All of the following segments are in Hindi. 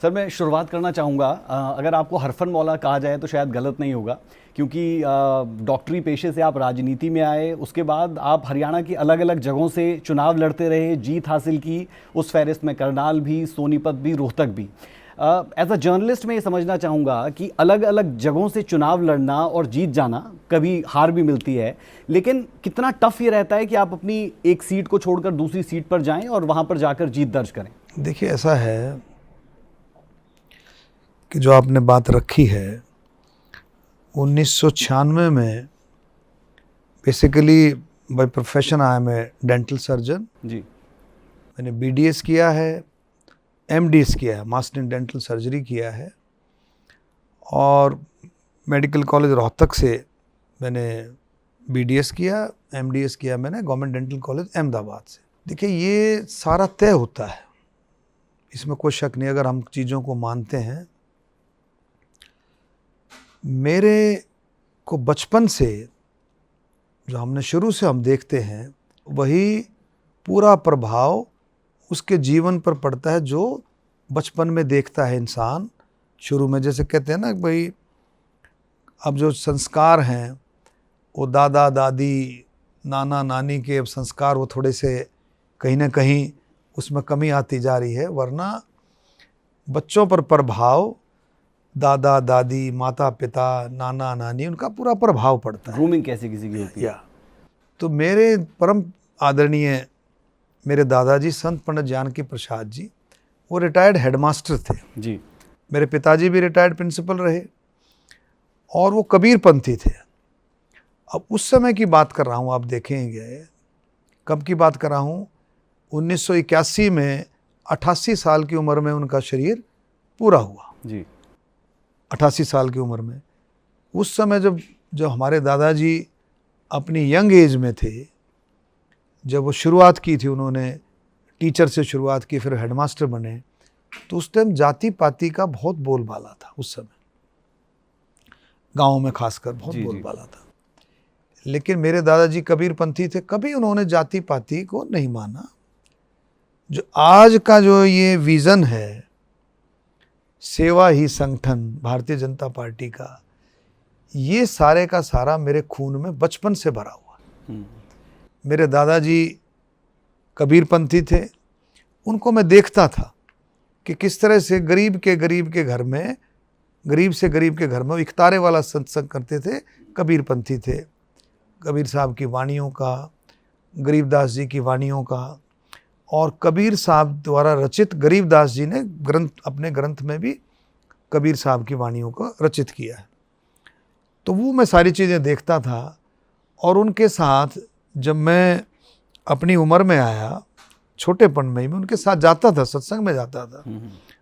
सर मैं शुरुआत करना चाहूँगा, अगर आपको हरफनमौला कहा जाए तो शायद गलत नहीं होगा, क्योंकि डॉक्टरी पेशे से आप राजनीति में आए, उसके बाद आप हरियाणा की अलग अलग जगहों से चुनाव लड़ते रहे, जीत हासिल की, उस फहरिस्त में करनाल भी, सोनीपत भी, रोहतक भी। एज अ जर्नलिस्ट मैं ये समझना चाहूँगा कि अलग अलग जगहों से चुनाव लड़ना और जीत जाना, कभी हार भी मिलती है, लेकिन कितना टफ ये रहता है कि आप अपनी एक सीट को छोड़कर दूसरी सीट पर जाएं और वहाँ पर जाकर जीत दर्ज करें। देखिए, ऐसा है कि जो आपने बात रखी है, 1996 में बेसिकली बाय प्रोफेशन आया मैं डेंटल सर्जन जी। मैंने BDS किया है, MDS किया है, मास्टर इन डेंटल सर्जरी किया है, और मेडिकल कॉलेज रोहतक से मैंने BDS किया, MDS किया मैंने गवर्नमेंट डेंटल कॉलेज अहमदाबाद से। देखिए, ये सारा तय होता है, इसमें कोई शक नहीं अगर हम चीज़ों को मानते हैं। मेरे को बचपन से जो हमने शुरू से हम देखते हैं, वही पूरा प्रभाव उसके जीवन पर पड़ता है जो बचपन में देखता है इंसान शुरू में। जैसे कहते हैं ना भाई, अब जो संस्कार हैं वो दादा दादी नाना नानी के संस्कार वो थोड़े से कहीं ना कहीं उसमें कमी आती जा रही है, वरना बच्चों पर प्रभाव दादा दादी माता पिता नाना नानी उनका पूरा प्रभाव पड़ता है। ग्रूमिंग कैसे किसी की होती है। तो मेरे परम आदरणीय मेरे दादाजी संत पंडित जानकी प्रसाद जी, वो रिटायर्ड हेडमास्टर थे जी। मेरे पिताजी भी रिटायर्ड प्रिंसिपल रहे, और वो कबीरपंथी थे। अब उस समय की बात कर रहा हूँ, आप देखेंगे कब की बात कर रहा हूँ, 1981 में 88 साल की उम्र में उनका शरीर पूरा हुआ जी। 88 साल की उम्र में। उस समय जब हमारे दादाजी अपनी यंग एज में थे, जब वो शुरुआत की थी, उन्होंने टीचर से शुरुआत की, फिर हेडमास्टर बने, तो उस टाइम जाति पाति का बहुत बोलबाला था। उस समय गाँव में खासकर बहुत बोलबाला था। लेकिन मेरे दादाजी कबीरपंथी थे, कभी उन्होंने जाति पाति को नहीं माना। जो आज का जो ये विज़न है सेवा ही संगठन भारतीय जनता पार्टी का, ये सारे का सारा मेरे खून में बचपन से भरा हुआ। मेरे दादाजी कबीरपंथी थे, उनको मैं देखता था कि किस तरह से गरीब के घर में, गरीब से गरीब के घर में इख्तारे वाला सत्संग करते थे। कबीरपंथी थे, कबीर साहब की वाणियों का, गरीबदास जी की वाणियों का, और कबीर साहब द्वारा रचित, गरीबदास जी ने अपने ग्रंथ में भी कबीर साहब की वाणियों को रचित किया है। तो वो मैं सारी चीज़ें देखता था, और उनके साथ जब मैं अपनी उम्र में आया, छोटेपन में ही मैं उनके साथ जाता था, सत्संग में जाता था।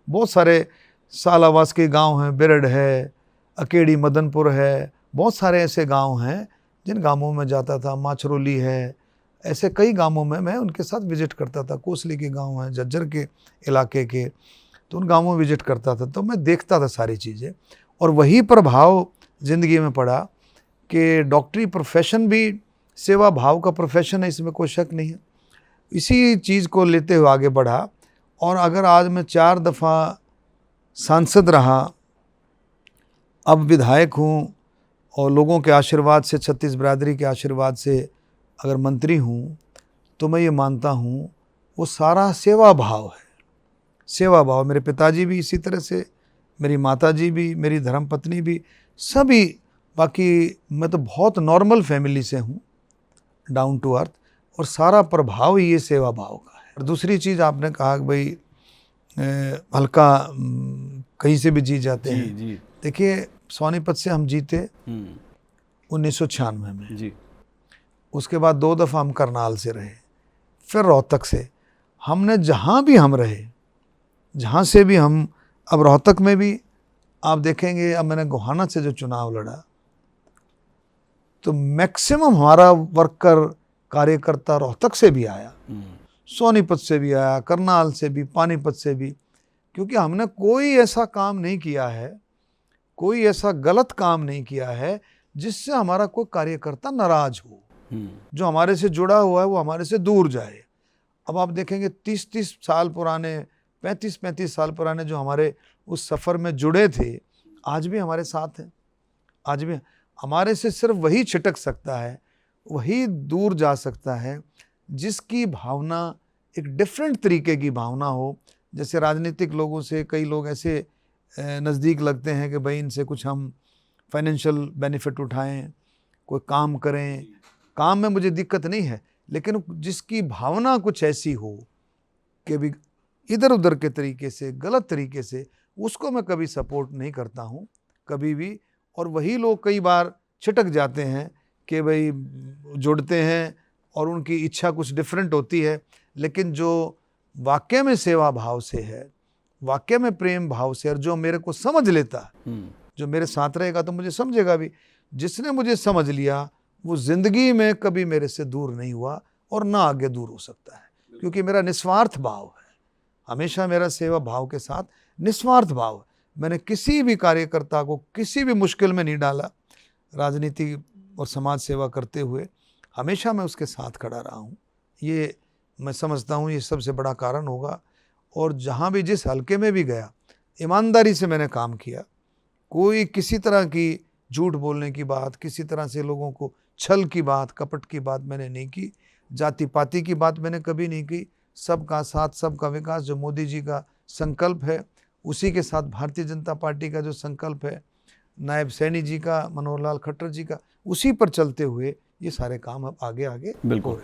बहुत सारे सालावास के गांव हैं, बिरड है, अकेड़ी मदनपुर है, बहुत सारे ऐसे गांव हैं जिन गांवों में जाता था, माछरोली है, ऐसे कई गांवों में मैं उनके साथ विजिट करता था। कोसली के गांव हैं, झज्जर के इलाके के, तो उन गांवों में विजिट करता था। तो मैं देखता था सारी चीज़ें, और वही प्रभाव ज़िंदगी में पड़ा कि डॉक्टरी प्रोफेशन भी सेवा भाव का प्रोफेशन है, इसमें कोई शक नहीं है। इसी चीज़ को लेते हुए आगे बढ़ा, और अगर आज मैं 4 दफ़ा सांसद रहा, अब विधायक हूँ, और लोगों के आशीर्वाद से, छत्तीस बिरादरी के आशीर्वाद से अगर मंत्री हूँ, तो मैं ये मानता हूँ वो सारा सेवा भाव है। सेवा भाव, मेरे पिताजी भी इसी तरह से, मेरी माताजी भी, मेरी धर्मपत्नी भी, सभी, बाकी मैं तो बहुत नॉर्मल फैमिली से हूँ, डाउन टू अर्थ, और सारा प्रभाव ही ये सेवा भाव का है। और दूसरी चीज़ आपने कहा कि भाई हल्का कहीं से भी जीत जाते हैं। देखिए, सोनीपत से हम जीते 1996 में जी। उसके बाद 2 दफ़ा हम करनाल से रहे, फिर रोहतक से। हमने जहाँ भी हम रहे, जहाँ से भी हम, अब रोहतक में भी आप देखेंगे, अब मैंने गोहाना से जो चुनाव लड़ा, तो मैक्सिमम हमारा वर्कर कार्यकर्ता रोहतक से भी आया, सोनीपत से भी आया, करनाल से भी, पानीपत से भी, क्योंकि हमने कोई ऐसा काम नहीं किया है, कोई ऐसा गलत काम नहीं किया है जिससे हमारा कोई कार्यकर्ता नाराज हो। जो हमारे से जुड़ा हुआ है वो हमारे से दूर जाए। अब आप देखेंगे 30-30 साल पुराने 35-35 साल पुराने जो हमारे उस सफ़र में जुड़े थे, आज भी हमारे साथ हैं। आज भी हमारे से सिर्फ वही छिटक सकता है, वही दूर जा सकता है जिसकी भावना एक डिफरेंट तरीके की भावना हो। जैसे राजनीतिक लोगों से कई लोग ऐसे नज़दीक लगते हैं कि भाई इनसे कुछ हम फाइनेंशियल बेनिफिट उठाएं, कोई काम करें। काम में मुझे दिक्कत नहीं है, लेकिन जिसकी भावना कुछ ऐसी हो कि भी इधर उधर के तरीके से, गलत तरीके से, उसको मैं कभी सपोर्ट नहीं करता हूँ, कभी भी। और वही लोग कई बार छिटक जाते हैं कि भाई जुड़ते हैं और उनकी इच्छा कुछ डिफरेंट होती है, लेकिन जो वाकई में सेवा भाव से है, वाकई में प्रेम भाव से, और जो मेरे को समझ लेता है, जो मेरे साथ रहेगा तो मुझे समझेगा भी। जिसने मुझे समझ लिया वो ज़िंदगी में कभी मेरे से दूर नहीं हुआ और ना आगे दूर हो सकता है, क्योंकि मेरा निस्वार्थ भाव है। हमेशा मेरा सेवा भाव के साथ निस्वार्थ भाव है। मैंने किसी भी कार्यकर्ता को किसी भी मुश्किल में नहीं डाला। राजनीति और समाज सेवा करते हुए हमेशा मैं उसके साथ खड़ा रहा हूँ। ये मैं समझता हूँ ये सबसे बड़ा कारण होगा। और जहाँ भी, जिस हलके में भी गया, ईमानदारी से मैंने काम किया। कोई किसी तरह की झूठ बोलने की बात, किसी तरह से लोगों को छल की बात, कपट की बात मैंने नहीं की। जाति पाति की बात मैंने कभी नहीं की। सबका साथ, सबका विकास जो मोदी जी का संकल्प है, उसी के साथ भारतीय जनता पार्टी का जो संकल्प है, नायब सैनी जी का, मनोहर लाल खट्टर जी का, उसी पर चलते हुए ये सारे काम अब आगे आगे बिल्कुल। हो रहे हैं।